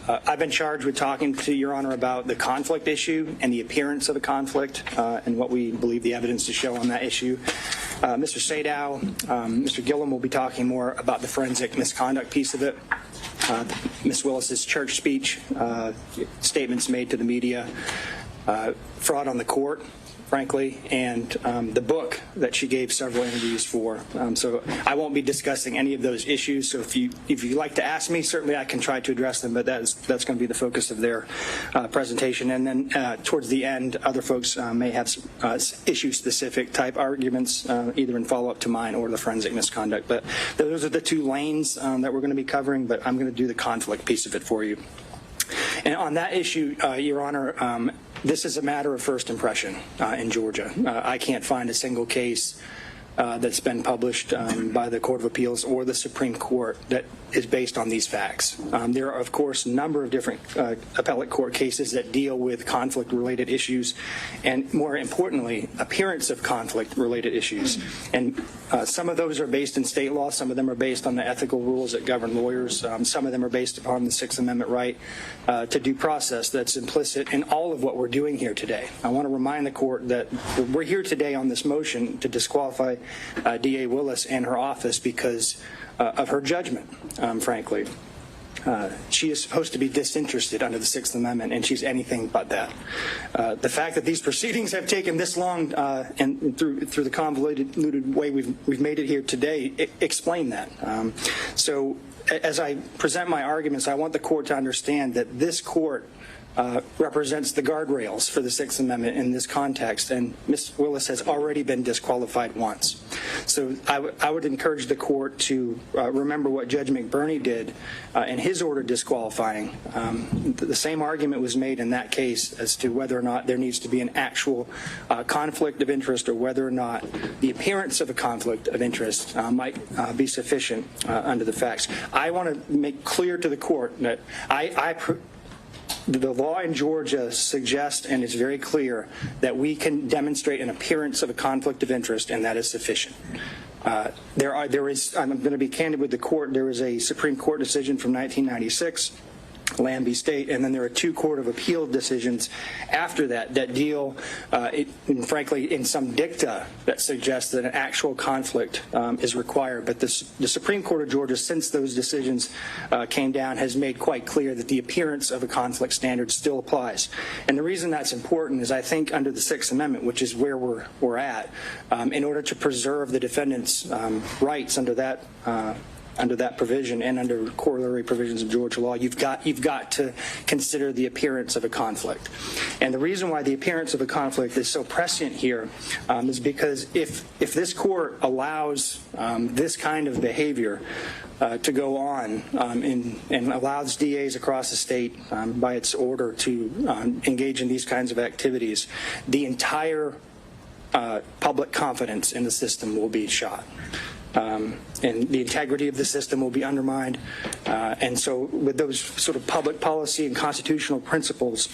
I've been charged with talking to Your Honor about the conflict issue and the appearance of a conflict and what we believe the evidence to show on that issue. Mr. Sadow, Mr. Gillum will be talking more about the forensic misconduct piece of it. Ms. Willis's church speech, statements made to the media, fraud on the court, frankly, and the book that she gave several interviews for. So I won't be discussing any of those issues. So if you'd like to ask me, certainly I can try to address them, but that's going to be the focus of their presentation. And then towards the end, other folks may have issue-specific type arguments, either in follow-up to mine or the forensic misconduct. But those are the two lanes that we're going to be covering, but I'm going to do the conflict piece of it for you. And on that issue, Your Honor, this is a matter of first impression in Georgia. I can't find a single case that's been published by the Court of Appeals or the Supreme Court that is based on these facts. There are, of course, a number of different appellate court cases that deal with conflict-related issues and, more importantly, appearance of conflict-related issues. And some of those are based in state law. Some of them are based on the ethical rules that govern lawyers. Some of them are based upon the Sixth Amendment right to due process that's implicit in all of what we're doing here today. I want to remind the court that we're here today on this motion to disqualify D.A. Willis and her office because of her judgment, frankly. She is supposed to be disinterested under the Sixth Amendment, and she's anything but that. The fact that these proceedings have taken this long and through the convoluted way we've made it here today explain that. So as I present my arguments, I want the court to understand that this court represents the guardrails for the Sixth Amendment in this context, and Ms. Willis has already been disqualified once. So I would encourage the court to remember what Judge McBurney did in his order disqualifying. The same argument was made in that case as to whether or not there needs to be an actual conflict of interest or whether or not the appearance of a conflict of interest might be sufficient under the facts. I want to make clear to the court that the law in Georgia suggests and is very clear that we can demonstrate an appearance of a conflict of interest, and that is sufficient. I'm going to be candid with the court. There is a Supreme Court decision from 1996, Lambie State, and then there are two Court of Appeal decisions after that deal, frankly, in some dicta that suggests that an actual conflict is required. But the Supreme Court of Georgia, since those decisions came down, has made quite clear that the appearance of a conflict standard still applies. And the reason that's important is I think under the Sixth Amendment, which is where we're at, in order to preserve the defendant's rights under that provision and under corollary provisions of Georgia law, you've got to consider the appearance of a conflict. And the reason why the appearance of a conflict is so prescient here is because if this court allows this kind of behavior to go on and allows DAs across the state by its order to engage in these kinds of activities, the entire public confidence in the system will be shot. And the integrity of the system will be undermined. And so with those sort of public policy and constitutional principles,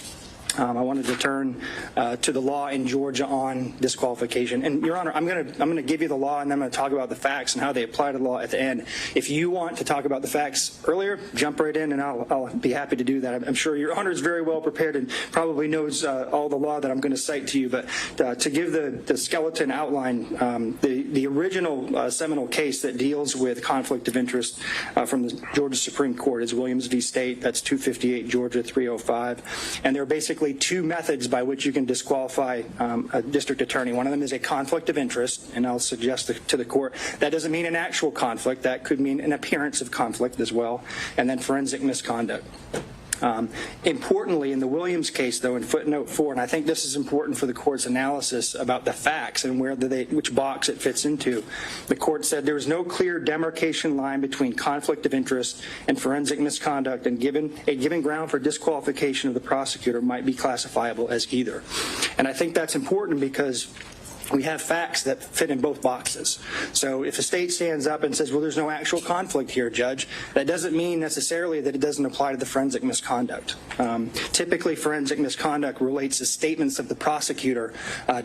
I wanted to turn to the law in Georgia on disqualification. And, Your Honor, I'm going to give you the law, and then I'm going to talk about the facts and how they apply to the law at the end. If you want to talk about the facts earlier, jump right in, and I'll be happy to do that. I'm sure Your Honor is very well prepared and probably knows all the law that I'm going to cite to you. But to give the skeleton outline, the original seminal case that deals with conflict of interest from the Georgia Supreme Court is Williams v. State. That's 258 Georgia 305. And there are basically two methods by which you can disqualify a district attorney. One of them is a conflict of interest, and I'll suggest to the court that doesn't mean an actual conflict. That could mean an appearance of conflict as well, and then forensic misconduct. Importantly, in the Williams case, though, in footnote 4, and I think this is important for the court's analysis about the facts and which box it fits into, the court said there is no clear demarcation line between conflict of interest and forensic misconduct, and a given ground for disqualification of the prosecutor might be classifiable as either. And I think that's important because we have facts that fit in both boxes. So if a state stands up and says, well, there's no actual conflict here, Judge, that doesn't mean necessarily that it doesn't apply to the forensic misconduct. Typically, forensic misconduct relates to statements of the prosecutor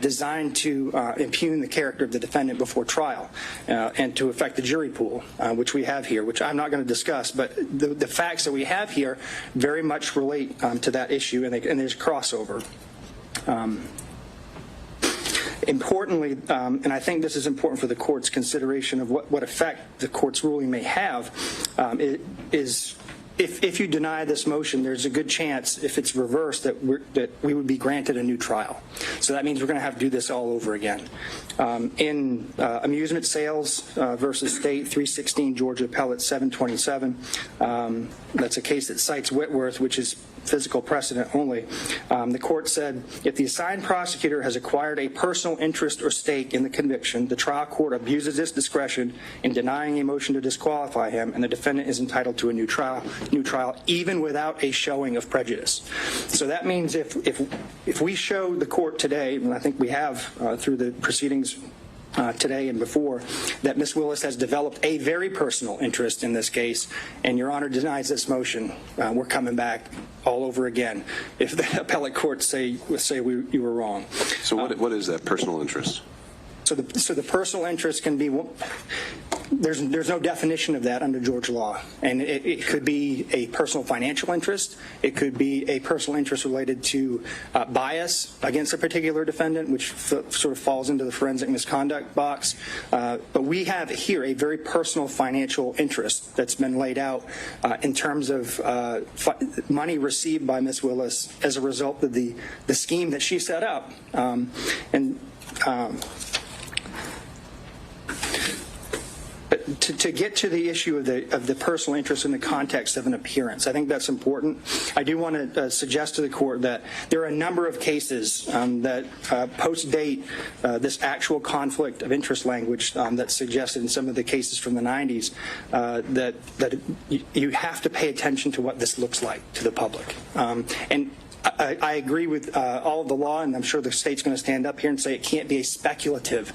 designed to impugn the character of the defendant before trial and to affect the jury pool, which we have here, which I'm not going to discuss, but the facts that we have here very much relate to that issue, and there's crossover. Importantly, and I think this is important for the court's consideration of what effect the court's ruling may have, is if you deny this motion, there's a good chance, if it's reversed, that we would be granted a new trial. So that means we're going to have to do this all over again. In amusement sales versus state, 316 Georgia Appellate 727, that's a case that cites Whitworth, which is physical precedent only. The court said, if the assigned prosecutor has acquired a personal interest or stake in the conviction, the trial court abuses its discretion in denying a motion to disqualify him, and the defendant is entitled to a new trial, even without a showing of prejudice. So that means if we show the court today, and I think we have through the proceedings today and before, that Ms. Willis has developed a very personal interest in this case, and Your Honor denies this motion, we're coming back all over again if the appellate courts say you were wrong. So what is that personal interest? So the personal interest can be, there's no definition of that under Georgia law, and it could be a personal financial interest. It could be a personal interest related to bias against a particular defendant, which sort of falls into the forensic misconduct box. But we have here a very personal financial interest that's been laid out in terms of money received by Ms. Willis as a result of the scheme that she set up. To get to the issue of the personal interest in the context of an appearance, I think that's important. I do want to suggest to the court that there are a number of cases that post-date this actual conflict of interest language that's suggested in some of the cases from the 90s that you have to pay attention to what this looks like to the public. And I agree with all of the law, and I'm sure the state's going to stand up here and say it can't be a speculative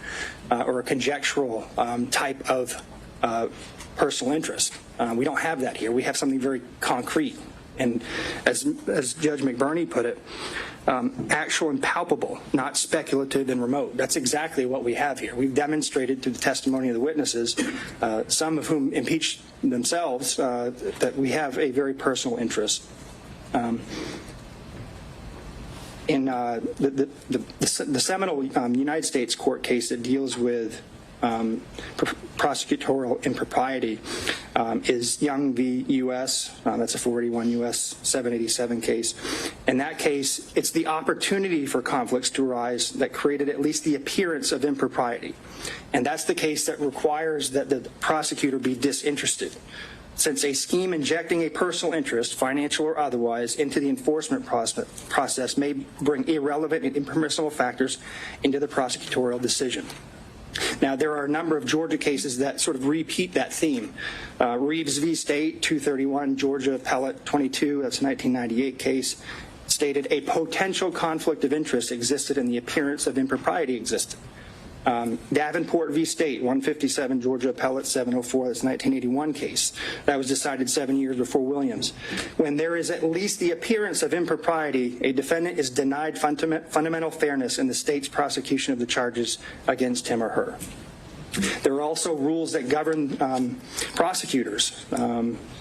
or a conjectural type of personal interest. We don't have that here. We have something very concrete. And as Judge McBurney put it, actual and palpable, not speculative and remote. That's exactly what we have here. We've demonstrated through the testimony of the witnesses, some of whom impeached themselves, that we have a very personal interest. In the seminal United States court case that deals with prosecutorial impropriety is Young v. U.S. That's a 481 U.S. 787 case. In that case, it's the opportunity for conflicts to arise that created at least the appearance of impropriety. And that's the case that requires that the prosecutor be disinterested, since a scheme injecting a personal interest, financial or otherwise, into the enforcement process may bring irrelevant and impermissible factors into the prosecutorial decision. Now, there are a number of Georgia cases that sort of repeat that theme. Reeves v. State, 231, Georgia Appellate 22, that's a 1998 case, stated a potential conflict of interest existed and the appearance of impropriety existed. Davenport v. State, 157, Georgia Appellate 704, that's a 1981 case. That was decided 7 years before Williams. When there is at least the appearance of impropriety, a defendant is denied fundamental fairness in the state's prosecution of the charges against him or her. There are also rules that govern prosecutors.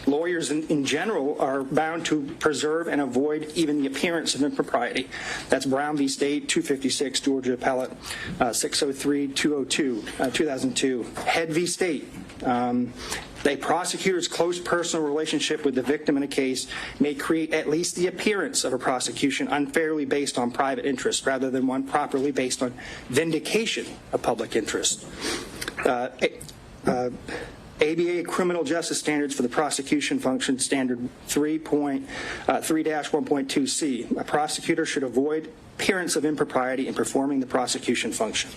Lawyers in general are bound to preserve and avoid even the appearance of impropriety. That's Brown v. State, 256, Georgia Appellate 603, 202, 2002. Head v. State. A prosecutor's close personal relationship with the victim in a case may create at least the appearance of a prosecution unfairly based on private interest rather than one properly based on vindication of public interest. ABA Criminal Justice Standards for the Prosecution Function, Standard 3.1.2c. A prosecutor should avoid appearance of impropriety in performing the prosecution function.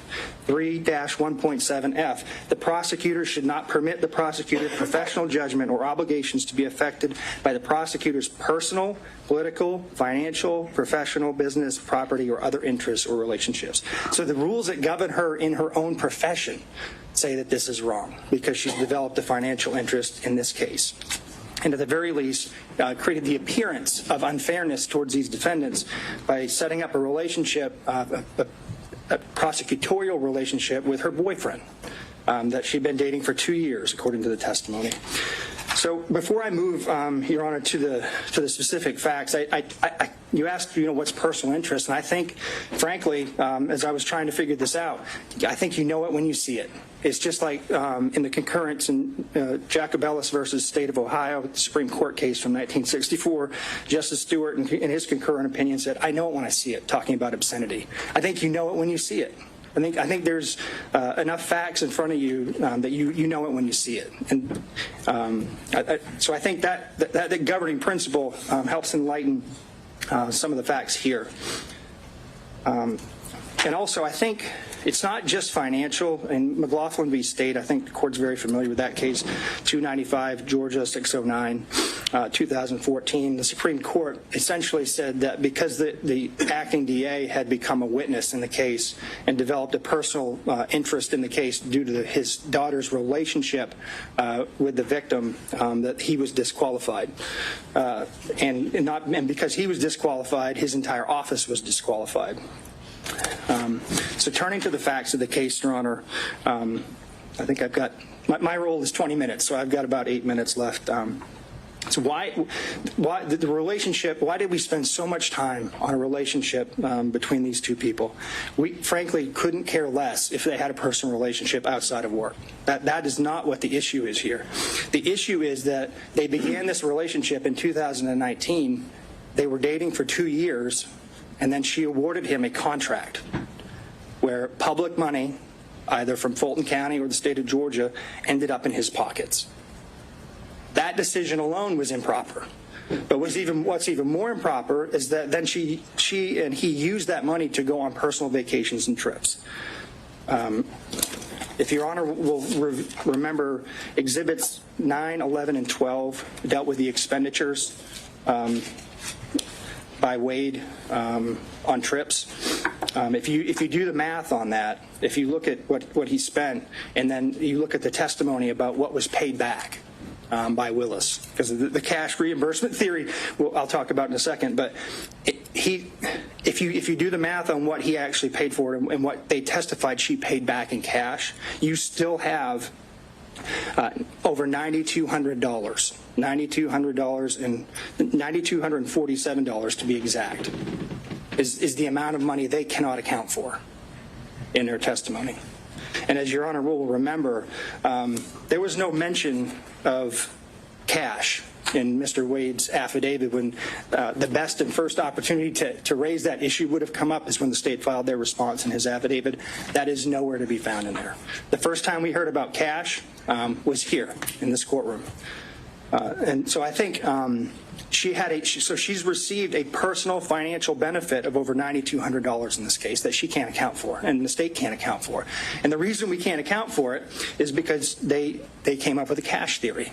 3-1.7f. The prosecutor should not permit the prosecutor's professional judgment or obligations to be affected by the prosecutor's personal, political, financial, professional, business, property, or other interests or relationships. So the rules that govern her in her own profession say that this is wrong because she's developed a financial interest in this case. And at the very least, created the appearance of unfairness towards these defendants by setting up a relationship, a prosecutorial relationship with her boyfriend that she'd been dating for 2 years, according to the testimony. So before I move, Your Honor, to the specific facts, you asked, what's personal interest, and I think, frankly, as I was trying to figure this out, I think you know it when you see it. It's just like in the concurrence in Jacobellis versus State of Ohio, the Supreme Court case from 1964, Justice Stewart, in his concurrent opinion, said, "I know it when I see it," talking about obscenity. I think you know it when you see it. I think there's enough facts in front of you that you know it when you see it, and so I think that governing principle helps enlighten some of the facts here. And also, I think it's not just financial. In McLaughlin v. State, I think the court's very familiar with that case, 295 Georgia 609, 2014. The Supreme Court essentially said that because the acting DA had become a witness in the case and developed a personal interest in the case due to his daughter's relationship with the victim, that he was disqualified. And because he was disqualified, his entire office was disqualified. So turning to the facts of the case, Your Honor, I think I've got, my role is 20 minutes, so I've got about 8 minutes left. So why the relationship, why did we spend so much time on a relationship between these two people? We frankly couldn't care less if they had a personal relationship outside of work. That is not what the issue is here. The issue is that they began this relationship in 2019. They were dating for 2 years, and then she awarded him a contract where public money, either from Fulton County or the state of Georgia, ended up in his pockets. That decision alone was improper. But what's even more improper is that then she and he used that money to go on personal vacations and trips. If Your Honor will remember, Exhibits 9, 11, and 12 dealt with the expenditures by Wade on trips. If you do the math on that, if you look at what he spent, and then you look at the testimony about what was paid back by Willis, because the cash reimbursement theory, I'll talk about in a second, but if you do the math on what he actually paid for and what they testified she paid back in cash, you still have over $9,200 and $9,247 to be exact, is the amount of money they cannot account for in their testimony. And as Your Honor will remember, there was no mention of cash in Mr. Wade's affidavit when the best and first opportunity to raise that issue would have come up is when the state filed their response in his affidavit. That is nowhere to be found in there. The first time we heard about cash was here in this courtroom. And so I think she's received a personal financial benefit of over $9,200 in this case that she can't account for, and the state can't account for. And the reason we can't account for it is because they came up with a cash theory.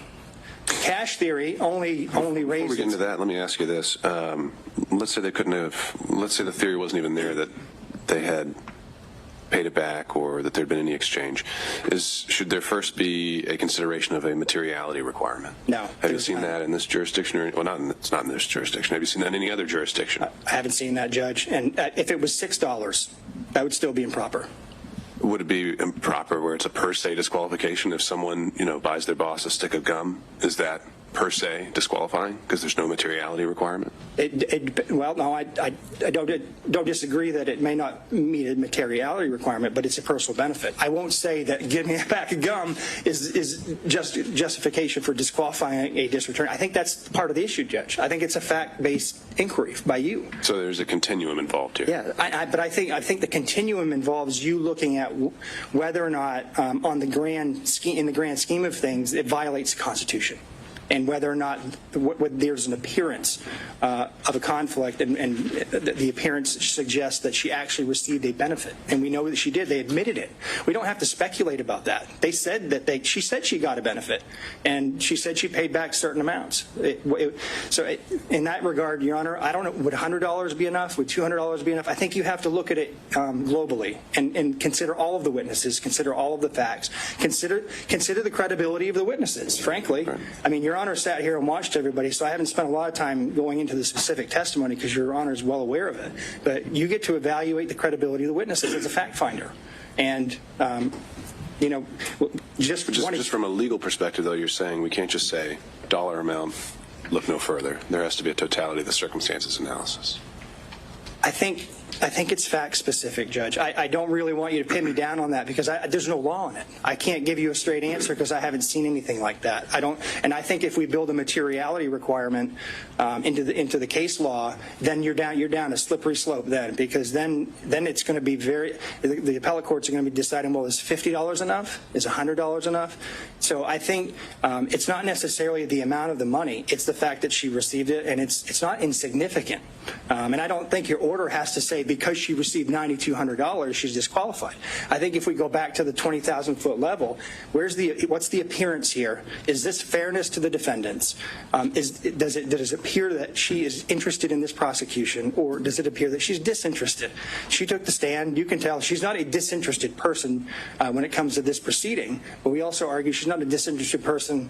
Cash theory only raises. Before we get into that, let me ask you this: let's say they couldn't have. Let's say the theory wasn't even there that they had paid it back or that there'd been any exchange. Should there first be a consideration of a materiality requirement? No. Have you seen that in this jurisdiction? It's not in this jurisdiction. Have you seen that in any other jurisdiction? I haven't seen that, Judge. And if it was $6, that would still be improper. Would it be improper where it's a per se disqualification if someone, buys their boss a stick of gum? Is that per se disqualifying because there's no materiality requirement? Well, no, I don't disagree that it may not meet a materiality requirement, but it's a personal benefit. I won't say that giving me a pack of gum is just justification for disqualifying a district attorney. I think that's part of the issue, Judge. I think it's a fact-based inquiry by you. So there's a continuum involved here. Yeah, but I think the continuum involves you looking at whether or not, in the grand scheme of things, it violates the Constitution, and whether or not there's an appearance of a conflict, and the appearance suggests that she actually received a benefit. And we know that she did. They admitted it. We don't have to speculate about that. They said that she said she got a benefit, and she said she paid back certain amounts. So in that regard, Your Honor, I don't know, would $100 be enough? Would $200 be enough? I think you have to look at it globally and consider all of the witnesses, consider all of the facts, consider the credibility of the witnesses, frankly. Right. I mean, Your Honor sat here and watched everybody, so I haven't spent a lot of time going into the specific testimony because Your Honor is well aware of it. But you get to evaluate the credibility of the witnesses as a fact finder. And, just from a legal perspective, though, you're saying we can't just say dollar amount, look no further. There has to be a totality of the circumstances analysis. I think it's fact-specific, Judge. I don't really want you to pin me down on that because there's no law on it. I can't give you a straight answer because I haven't seen anything like that. And I think if we build a materiality requirement into the case law, then you're down a slippery slope then, because then it's going to be the appellate courts are going to be deciding, well, is $50 enough? Is $100 enough? So I think it's not necessarily the amount of the money. It's the fact that she received it, and it's not insignificant. And I don't think your order has to say because she received $9,200, she's disqualified. I think if we go back to the 20,000-foot level, what's the appearance here? Is this fairness to the defendants? Does it appear that she is interested in this prosecution, or does it appear that she's disinterested? She took the stand. You can tell she's not a disinterested person when it comes to this proceeding, but we also argue she's not a disinterested person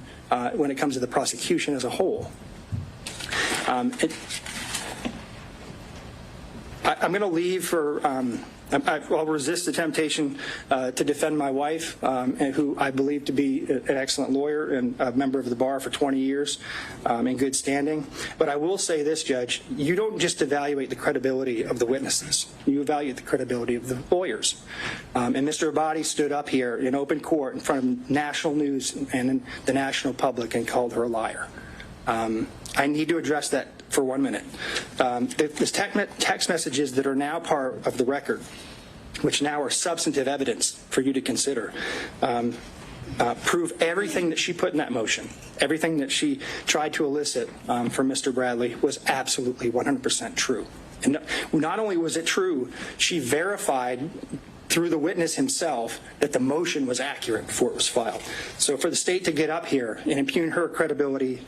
when it comes to the prosecution as a whole. I'm going to leave for, I'll resist the temptation to defend my wife, who I believe to be an excellent lawyer and a member of the bar for 20 years in good standing. But I will say this, Judge, you don't just evaluate the credibility of the witnesses. You evaluate the credibility of the lawyers. And Mr. Abadi stood up here in open court in front of national news and the national public and called her a liar. I need to address that for 1 minute. There's text messages that are now part of the record, which now are substantive evidence for you to consider, prove everything that she put in that motion, everything that she tried to elicit from Mr. Bradley was absolutely 100% true. And not only was it true, she verified through the witness himself that the motion was accurate before it was filed. So for the state to get up here and impugn her credibility,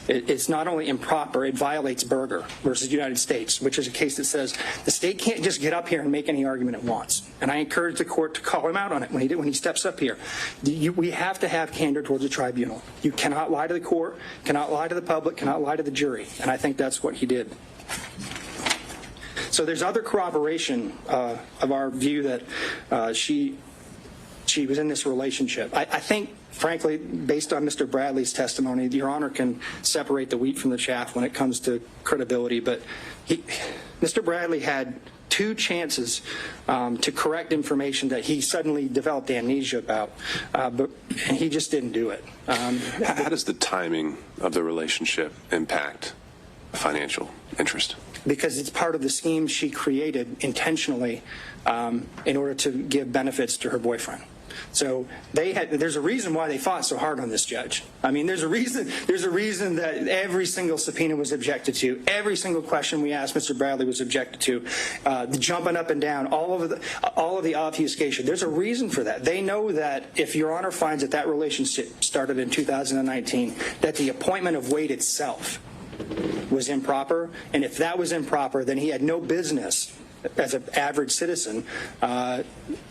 it's not only improper, it violates Berger versus United States, which is a case that says the state can't just get up here and make any argument it wants. And I encourage the court to call him out on it when he steps up here. We have to have candor towards the tribunal. You cannot lie to the court, cannot lie to the public, cannot lie to the jury. And I think that's what he did. So there's other corroboration of our view that she was in this relationship. I think, frankly, based on Mr. Bradley's testimony, Your Honor can separate the wheat from the chaff when it comes to credibility. But Mr. Bradley had 2 chances to correct information that he suddenly developed amnesia about, and he just didn't do it. How does the timing of the relationship impact financial interest? Because it's part of the scheme she created intentionally in order to give benefits to her boyfriend. So there's a reason why they fought so hard on this, Judge. I mean, there's a reason that every single subpoena was objected to, every single question we asked Mr. Bradley was objected to, the jumping up and down, all of the obfuscation. There's a reason for that. They know that if Your Honor finds that relationship started in 2019, that the appointment of Wade itself was improper, and if that was improper, then he had no business as an average citizen,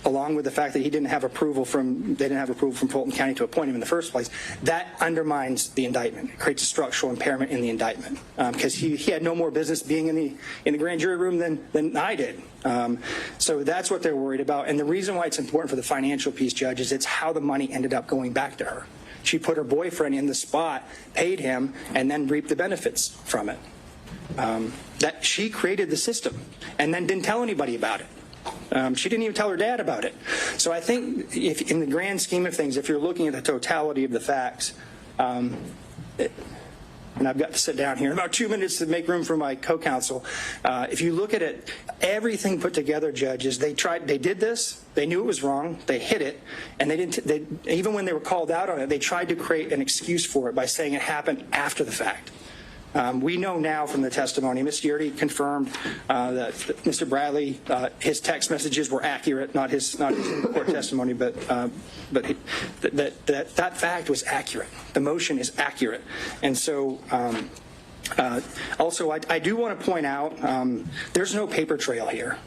along with the fact that they didn't have approval from Fulton County to appoint him in the first place. That undermines the indictment. It creates a structural impairment in the indictment because he had no more business being in the grand jury room than I did. So that's what they're worried about. And the reason why it's important for the financial piece, Judge, is it's how the money ended up going back to her. she put her boyfriend in the spot, paid him, and then reaped the benefits from it. That she created the system and then didn't tell anybody about it. She didn't even tell her dad about it. So I think if, in the grand scheme of things, if you're looking at the totality of the facts, and I've got to sit down here in about 2 minutes to make room for my co-counsel. If you look at it, everything put together, judges, they did this, they knew it was wrong, they hid it, and even when they were called out on it, they tried to create an excuse for it by saying it happened after the fact. We know now from the testimony, Ms. Yurdy confirmed that Mr. Bradley, his text messages were accurate, not his court testimony, but that fact was accurate. The motion is accurate. And so also I do want to point out there's no paper trail here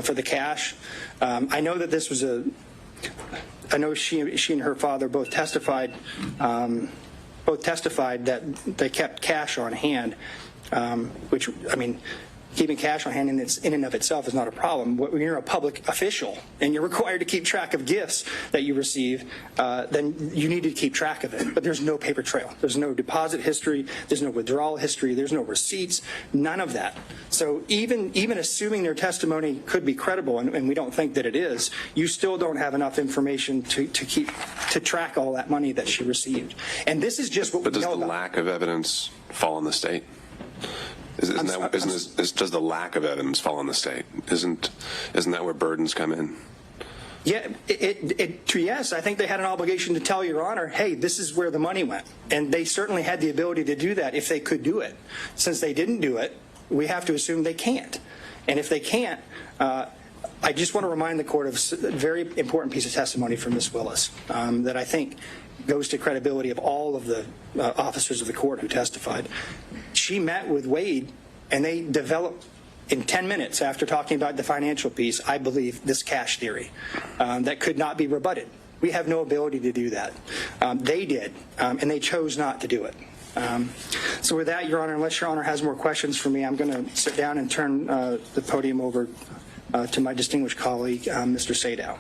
for the cash. I know that this was I know she and her father both testified that they kept cash on hand, which, I mean, keeping cash on hand in and of itself is not a problem. When you're a public official and you're required to keep track of gifts that you receive, then you need to keep track of it. But there's no paper trail. There's no deposit history. There's no withdrawal history. There's no receipts. None of that. So even assuming their testimony could be credible, and we don't think that it is, you still don't have enough information to track all that money that she received. And this is just what we know about. But does the lack of evidence fall on the state? Does the lack of evidence fall on the state? Isn't that where burdens come in? Yeah, yes, I think they had an obligation to tell Your Honor, hey, this is where the money went. And they certainly had the ability to do that if they could do it. Since they didn't do it, we have to assume they can't. And if they can't, I just want to remind the court of a very important piece of testimony from Ms. Willis that I think goes to credibility of all of the officers of the court who testified. She met with Wade, and they developed, in 10 minutes after talking about the financial piece, I believe, this cash theory that could not be rebutted. We have no ability to do that. They did, and they chose not to do it. So with that, Your Honor, unless Your Honor has more questions for me, I'm going to sit down and turn the podium over to my distinguished colleague, Mr. Sadow.